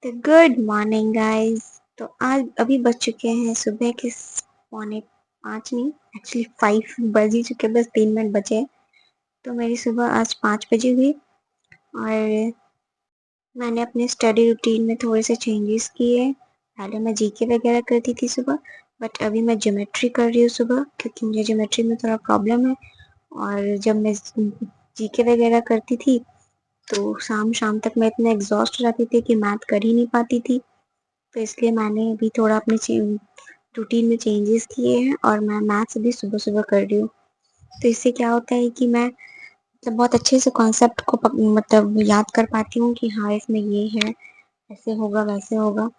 तो good morning guys. तो आज अभी बज चुके हैं सुबह के पौने 5 नहीं, एक्चुअली 5 बज ही चुके, बस 3 मिनट बचे हैं। तो मेरी सुबह आज 5 बजे हुई और मैंने अपने स्टडी रूटीन में थोड़े से चेंजेस किए। पहले मैं जीके वगैरह करती थी सुबह, बट अभी मैं ज्योमेट्री कर रही हूँ सुबह, क्योंकि मुझे ज्योमेट्री में थोड़ा प्रॉब्लम है। और जब मैं जीके वगैरह करती थी तो शाम शाम तक मैं इतना एग्जॉस्ट हो जाती थी कि मैथ कर ही नहीं पाती थी। तो इसलिए मैंने अभी थोड़ा अपने रूटीन में चेंजेस किए हैं और मैं मैथ्स भी सुबह सुबह कर रही हूँ। तो इससे क्या होता है कि मैं मतलब बहुत अच्छे से कॉन्सेप्ट को मतलब याद कर पाती हूँ कि हाँ इसमें ये है, ऐसे होगा वैसे होगा।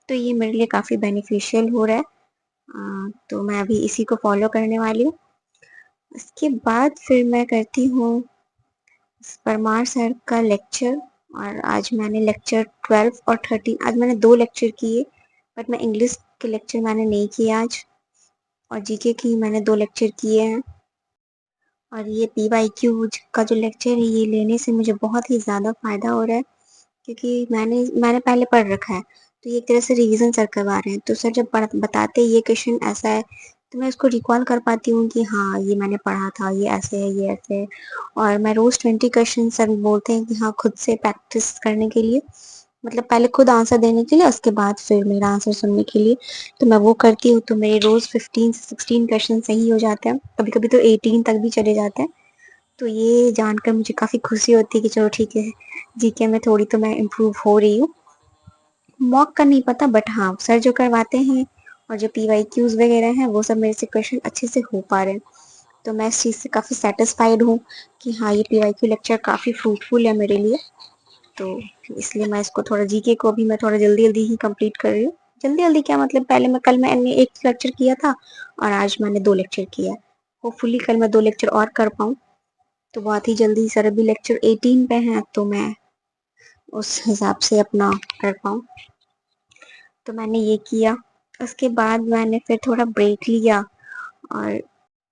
तो ये मेरे लिए काफ़ी बेनिफिशियल हो रहा है। तो मैं अभी इसी को फॉलो करने वाली हूँ। इसके बाद फिर मैं करती हूँ परमार सर का लेक्चर। और आज मैंने लेक्चर 12 और 13, आज मैंने 2 लेक्चर किए, बट मैं इंग्लिश के लेक्चर मैंने नहीं किए आज। और जीके की मैंने 2 लेक्चर किए हैं। और ये पीवाईक्यू का जो लेक्चर है ये लेने से मुझे बहुत ही ज़्यादा फ़ायदा हो रहा है, क्योंकि मैंने पहले पढ़ रखा है। तो ये एक तरह से रिवीजन सर करवा रहे हैं, तो सर जब बताते हैं ये क्वेश्चन ऐसा है, तो मैं उसको रिकॉल कर पाती हूँ कि हाँ ये मैंने पढ़ा था, ये ऐसे है, ये ऐसे है। और मैं रोज़ 20 क्वेश्चन सर बोलते हैं कि हाँ खुद से प्रैक्टिस करने के लिए, मतलब पहले खुद आंसर देने के लिए, उसके बाद फिर मेरा आंसर सुनने के लिए। तो मैं वो करती हूँ, तो मेरे रोज़ 15 से 16 क्वेश्चन सही हो जाते हैं, कभी कभी तो 18 तक भी चले जाते हैं। तो ये जानकर मुझे काफ़ी खुशी होती है कि चलो ठीक है, जीके में थोड़ी तो मैं इम्प्रूव हो रही हूँ। मॉक का नहीं पता, बट हाँ सर जो करवाते हैं और जो पीवाईक्यूज वगैरह हैं वो सब मेरे से क्वेश्चन अच्छे से हो पा रहे हैं। तो मैं इस चीज़ से काफ़ी सेटिस्फाइड हूँ कि हाँ ये पीवाईक्यू लेक्चर काफ़ी फ्रूटफुल है मेरे लिए। तो इसलिए मैं इसको थोड़ा जीके को भी मैं थोड़ा जल्दी जल्दी ही कंप्लीट कर रही हूँ। जल्दी जल्दी क्या मतलब, पहले मैं कल मैंने 1 लेक्चर किया था और आज मैंने 2 लेक्चर किया है। होपफुली कल मैं 2 लेक्चर और कर पाऊँ, तो बहुत ही जल्दी। सर अभी लेक्चर 18 पे हैं, तो मैं उस हिसाब से अपना कर पाऊँ। तो मैंने ये किया। उसके बाद मैंने फिर थोड़ा ब्रेक लिया और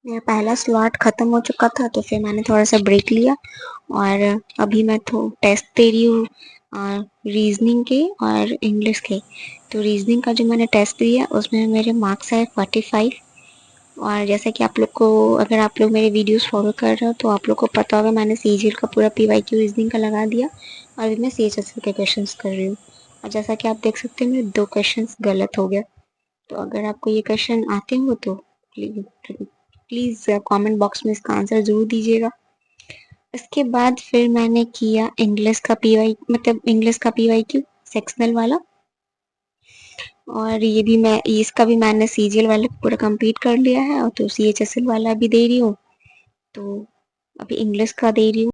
मेरा पहला स्लॉट ख़त्म हो चुका था, तो फिर मैंने थोड़ा सा ब्रेक लिया। और अभी मैं तो टेस्ट दे रही हूँ रीजनिंग के और इंग्लिश के। तो रीजनिंग का जो मैंने टेस्ट दिया उसमें मेरे मार्क्स आए 45। और जैसा कि आप लोग को, अगर आप लोग मेरे वीडियोस फॉलो कर रहे हो तो आप लोग को पता होगा, मैंने सीजीएल का पूरा पीवाईक्यू रीजनिंग का लगा दिया और अभी मैं सीएचएसएल के क्वेश्चंस कर रही हूँ। और जैसा कि आप देख सकते हैं मेरे 2 क्वेश्चंस गलत हो गए। तो अगर आपको ये क्वेश्चन आते हो तो प्लीज़ कमेंट बॉक्स में इसका आंसर ज़रूर दीजिएगा। इसके बाद फिर मैंने किया इंग्लिश का पीवाई, मतलब इंग्लिश का पीवाईक्यू सेक्शनल वाला। और ये भी मैं, इसका भी मैंने सीजीएल वाला पूरा कंप्लीट कर लिया है, और तो सीएचएसएल वाला भी दे रही हूँ। तो अभी इंग्लिश का दे रही हूँ।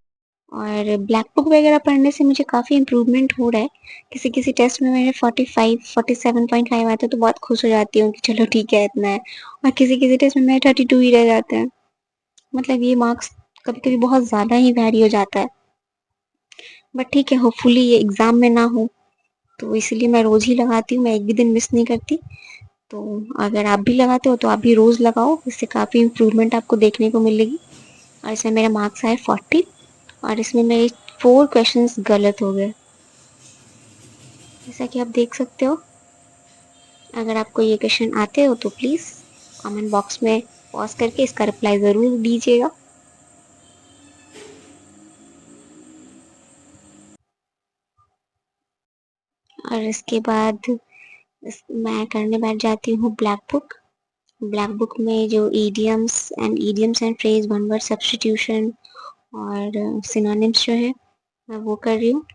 और ब्लैक बुक वगैरह पढ़ने से मुझे काफ़ी इम्प्रूवमेंट हो रहा है। किसी किसी टेस्ट में मेरे 45 47.5 आते हैं तो बहुत खुश हो जाती हूँ कि चलो ठीक है इतना है। और किसी किसी टेस्ट में मेरे 32 ही रह जाते हैं। मतलब ये मार्क्स कभी कभी बहुत ज़्यादा ही वैरी हो जाता है, बट ठीक है, होपफुली ये एग्ज़ाम में ना हो। तो इसलिए मैं रोज़ ही लगाती हूँ, मैं एक भी दिन मिस नहीं करती। तो अगर आप भी लगाते हो तो आप भी रोज़ लगाओ, इससे काफ़ी इम्प्रूवमेंट आपको देखने को मिलेगी। और इसमें मेरे मार्क्स आए 40 और इसमें मेरे 4 क्वेश्चंस गलत हो गए, जैसा कि आप देख सकते हो। अगर आपको ये क्वेश्चन आते हो तो प्लीज़ कमेंट बॉक्स में पॉज करके इसका रिप्लाई ज़रूर दीजिएगा। और इसके बाद मैं करने बैठ जाती हूँ ब्लैक बुक। ब्लैक बुक में जो idioms and phrase, one word substitution और सिनोनिम्स जो है मैं वो कर रही हूँ।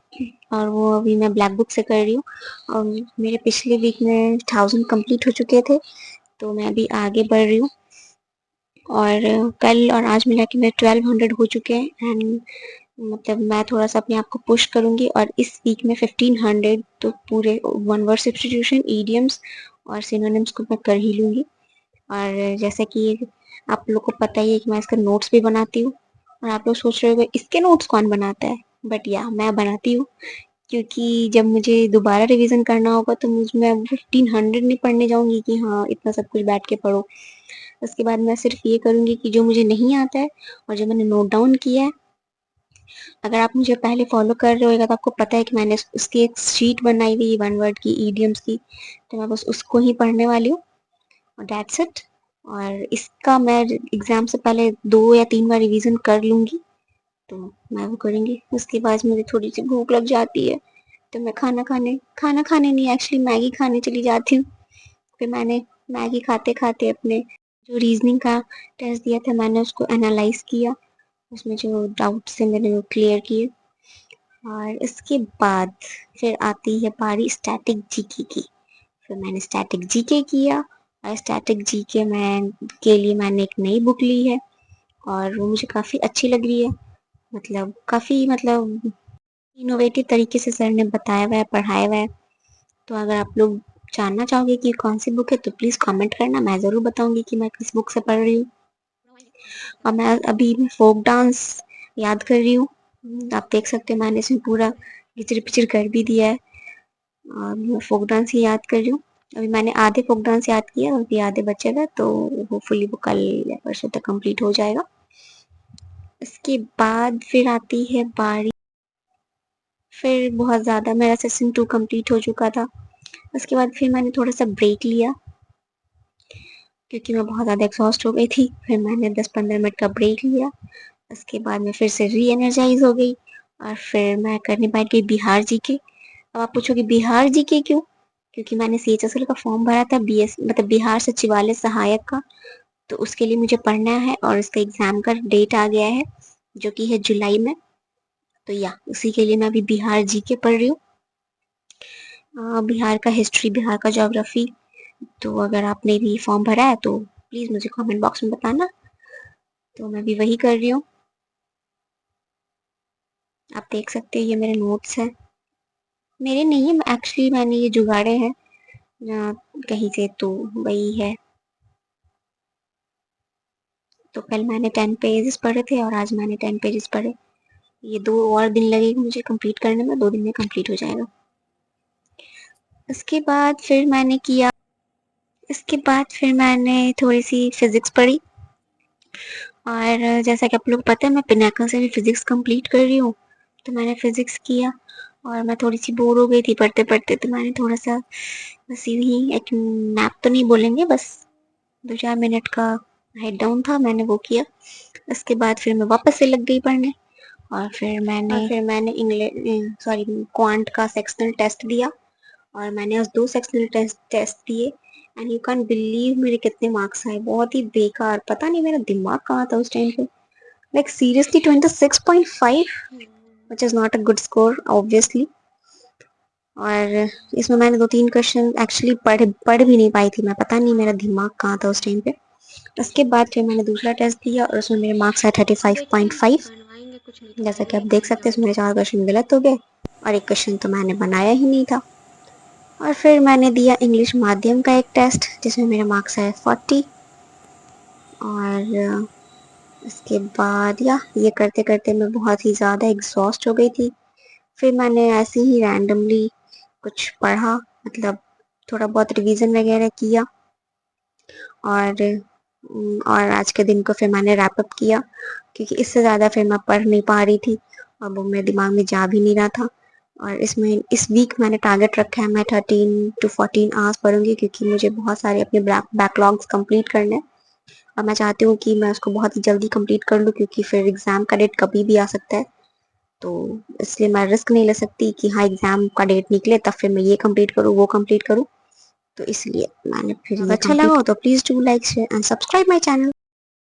और वो अभी मैं ब्लैक बुक से कर रही हूँ। और मेरे पिछले वीक में 1000 कंप्लीट हो चुके थे, तो मैं अभी आगे बढ़ रही हूँ। और कल और आज मिला के मेरे 1200 हो चुके हैं। एंड मतलब मैं थोड़ा सा अपने आप को पुश करूँगी और इस वीक में 1500 तो पूरे वन वर्ड सब्स्टिट्यूशन, ईडियम्स और सिनोनिम्स को मैं कर ही लूँगी। और जैसे कि आप लोग को पता ही है कि मैं इसका नोट्स भी बनाती हूँ। और आप लोग सोच रहे होंगे इसके नोट्स कौन बनाता है, बट या मैं बनाती हूँ, क्योंकि जब मुझे दोबारा रिवीजन करना होगा तो मैं 1500 नहीं पढ़ने जाऊँगी कि हाँ इतना सब कुछ बैठ के पढ़ो। उसके बाद मैं सिर्फ ये करूँगी कि जो मुझे नहीं आता है और जो मैंने नोट डाउन किया है अगर आप मुझे पहले फॉलो कर रहे होगा तो आपको पता है कि मैंने उसकी एक शीट बनाई हुई वन वर्ड की ईडियम्स की, तो मैं बस उसको ही पढ़ने वाली हूँ और दैट्स इट। और इसका मैं एग्जाम से पहले 2 या 3 बार रिवीजन कर लूंगी, तो मैं वो करूंगी। उसके बाद मुझे थोड़ी सी भूख लग जाती है तो मैं खाना खाने नहीं, एक्चुअली मैगी खाने चली जाती हूँ। फिर मैंने मैगी खाते खाते अपने जो रीजनिंग का टेस्ट दिया था मैंने उसको एनालाइज किया, उसमें जो डाउट्स थे मैंने वो क्लियर किए। और इसके बाद फिर आती है बारी स्टैटिक जीके की। फिर मैंने स्टैटिक जीके किया, और स्टैटिक जीके में के लिए मैंने एक नई बुक ली है और वो मुझे काफ़ी अच्छी लग रही है। मतलब काफ़ी मतलब इनोवेटिव तरीके से सर ने बताया हुआ है, पढ़ाया हुआ है। तो अगर आप लोग जानना चाहोगे कि कौन सी बुक है तो प्लीज़ कमेंट करना, मैं ज़रूर बताऊंगी कि मैं किस बुक से पढ़ रही हूँ। और मैं अभी फोक डांस याद कर रही हूँ। आप देख सकते हैं मैंने इसमें पूरा गिचर पिचर कर भी दिया है, और मैं फोक डांस ही याद कर रही हूँ। अभी मैंने आधे फोक डांस याद किया और अभी आधे बचे हुए, तो होपफुली वो कल या परसों तक कंप्लीट हो जाएगा। इसके बाद फिर आती है बारी, फिर बहुत ज़्यादा मेरा सेशन 2 कंप्लीट हो चुका था। उसके बाद फिर मैंने थोड़ा सा ब्रेक लिया क्योंकि मैं बहुत ज़्यादा एग्जॉस्ट हो गई थी। फिर मैंने 10-15 मिनट का ब्रेक लिया। उसके बाद मैं फिर से री एनर्जाइज हो गई और फिर मैं करने बैठ गई बिहार जी के। अब आप पूछोगे बिहार जी के क्यों? क्योंकि मैंने CHSL का फॉर्म भरा था BS मतलब बिहार सचिवालय सहायक का, तो उसके लिए मुझे पढ़ना है और इसका एग्जाम का डेट आ गया है जो कि है जुलाई में। तो या उसी के लिए मैं अभी बिहार जी के पढ़ रही हूँ। बिहार का हिस्ट्री, बिहार का ज्योग्राफी। तो अगर आपने भी फॉर्म भरा है तो प्लीज़ मुझे कमेंट बॉक्स में बताना। तो मैं भी वही कर रही हूँ। आप देख सकते हैं ये मेरे नोट्स हैं। मेरे नहीं है एक्चुअली, मैंने ये जुगाड़े हैं कहीं से, तो वही है। तो कल मैंने 10 पेजेस पढ़े थे और आज मैंने 10 पेजेस पढ़े। ये 2 और दिन लगेगा मुझे कंप्लीट करने में, 2 दिन में कंप्लीट हो जाएगा। उसके बाद फिर मैंने किया, इसके बाद फिर मैंने थोड़ी सी फिजिक्स पढ़ी। और जैसा कि आप लोग पता है मैं पिनाकल से भी फिजिक्स कंप्लीट कर रही हूँ, तो मैंने फिजिक्स किया। और मैं थोड़ी सी बोर हो गई थी पढ़ते पढ़ते, तो मैंने थोड़ा सा बस यूं ही एक नैप तो नहीं बोलेंगे, बस 2-4 मिनट का हेड डाउन था, मैंने वो किया। उसके बाद फिर मैं वापस से लग गई पढ़ने। और फिर मैंने इंग्लिश सॉरी क्वांट का सेक्शनल टेस्ट दिया और मैंने उस 2 सेक्शनल टेस्ट दिए। एंड यू कैन बिलीव मेरे कितने मार्क्स आए, बहुत ही बेकार। पता नहीं मेरा दिमाग कहाँ था उस टाइम पे। Like seriously 26.5, which is not a good score obviously. और इसमें मैंने 2-3 क्वेश्चन एक्चुअली पढ़ भी नहीं पाई थी मैं, पता नहीं मेरा दिमाग कहाँ था उस टाइम पे। उसके बाद फिर मैंने दूसरा टेस्ट दिया और उसमें मेरे मार्क्स आए 35.5। जैसा कि आप देख सकते हैं इसमें मेरे 4 क्वेश्चन गलत हो गए और एक क्वेश्चन तो मैंने बनाया ही नहीं था। और फिर मैंने दिया इंग्लिश माध्यम का एक टेस्ट जिसमें मेरे मार्क्स आए 40। और उसके बाद या ये करते करते मैं बहुत ही ज़्यादा एग्जॉस्ट हो गई थी। फिर मैंने ऐसे ही रैंडमली कुछ पढ़ा, मतलब थोड़ा बहुत रिवीजन वगैरह किया। और आज के दिन को फिर मैंने रैप अप किया क्योंकि इससे ज़्यादा फिर मैं पढ़ नहीं पा रही थी और वो मेरे दिमाग में जा भी नहीं रहा था। और इसमें इस वीक मैंने टारगेट रखा है मैं 13 to 14 आवर्स पढ़ूंगी क्योंकि मुझे बहुत सारे अपने बैकलॉग्स कंप्लीट करने हैं और मैं चाहती हूँ कि मैं उसको बहुत ही जल्दी कंप्लीट कर लूँ क्योंकि फिर एग्ज़ाम का डेट कभी भी आ सकता है। तो इसलिए मैं रिस्क नहीं ले सकती कि हाँ एग्ज़ाम का डेट निकले तब फिर मैं ये कंप्लीट करूँ वो कंप्लीट करूँ। तो इसलिए मैंने फिर अच्छा लगा हो तो please do like share and subscribe my channel.